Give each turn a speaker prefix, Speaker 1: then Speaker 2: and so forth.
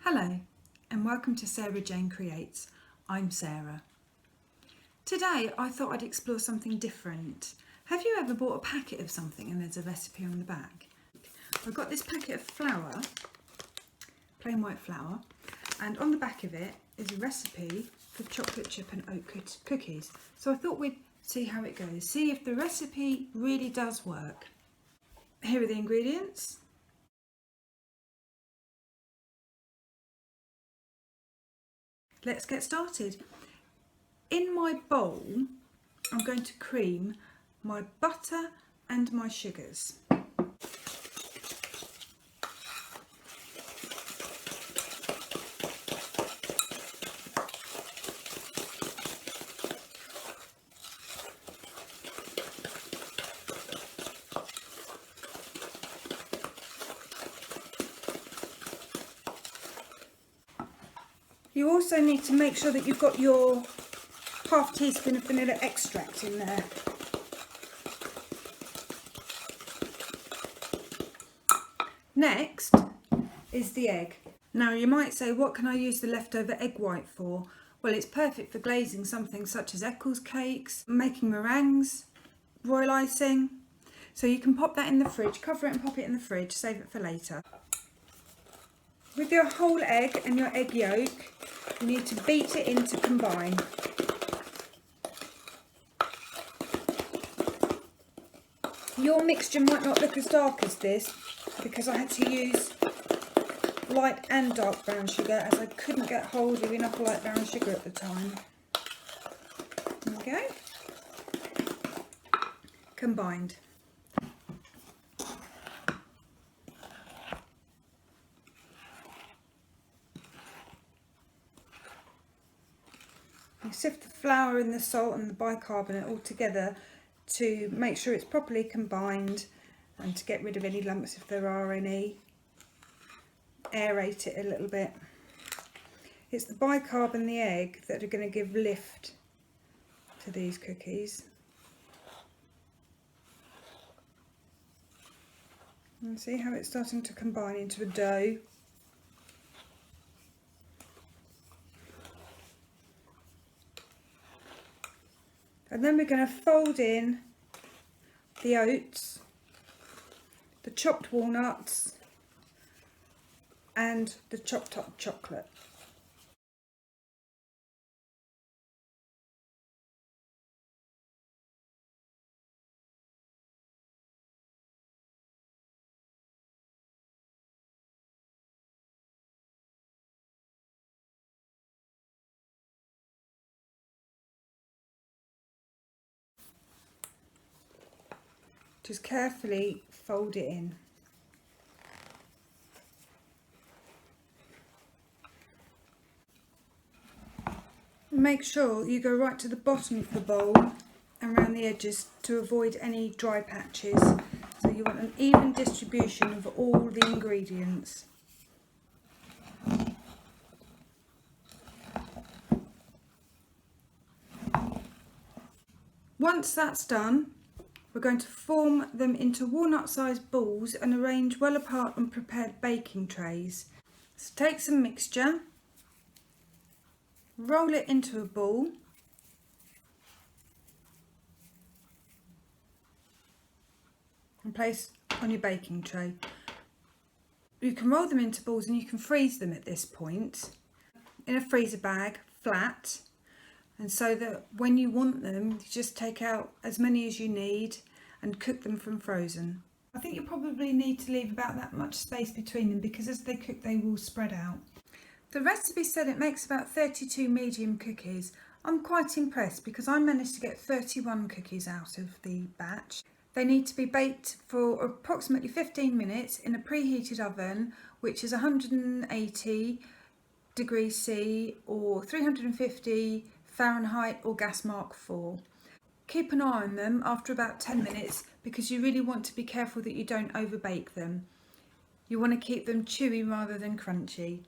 Speaker 1: Hello and welcome to SarahJane Creates. I'm Sarah. Today I thought I'd explore something different. Have you ever bought a packet of something and there's a recipe on the back? I've got this packet of flour, plain white flour, and on the back of it is a recipe for chocolate chip and oat cookies. So I thought we'd see how it goes, see if the recipe really does work. Here are the ingredients. Let's get started. In my bowl, I'm going to cream my butter and my sugars. You also need to make sure that you've got your half teaspoon of vanilla extract in there. Next is the egg. Now you might say, what can I use the leftover egg white for? Well, it's perfect for glazing something such as Eccles cakes, making meringues, royal icing. So you can pop that in the fridge, cover it and pop it in the fridge, save it for later. With your whole egg and your egg yolk, you need to beat it in to combine. Your mixture might not look as dark as this because I had to use light and dark brown sugar as I couldn't get hold of enough light brown sugar at the time. There we go. Combined. You sift the flour and the salt and the bicarbonate all together to make sure it's properly combined and to get rid of any lumps if there are any. Aerate it a little bit. It's the bicarb and the egg that are going to give lift to these cookies. And see how it's starting to combine into a dough. And then we're going to fold in the oats, the chopped walnuts and the chopped up chocolate. Just carefully fold it in. Make sure you go right to the bottom of the bowl and around the edges to avoid any dry patches. So you want an even distribution of all the ingredients. Once that's done, we're going to form them into walnut-sized balls and arrange well apart on prepared baking trays. So take some mixture, roll it into a ball, and place on your baking tray. You can roll them into balls and you can freeze them at this point in a freezer bag, flat, and so that when you want them, you just take out as many as you need and cook them from frozen. I think you probably need to leave about that much space between them because as they cook they will spread out. The recipe said it makes about 32 medium cookies. I'm quite impressed because I managed to get 31 cookies out of the batch. They need to be baked for approximately 15 minutes in a preheated oven, which is 180 degrees C or 350 Fahrenheit or gas mark 4. Keep an eye on them after about 10 minutes because you really want to be careful that you don't overbake them. You want to keep them chewy rather than crunchy.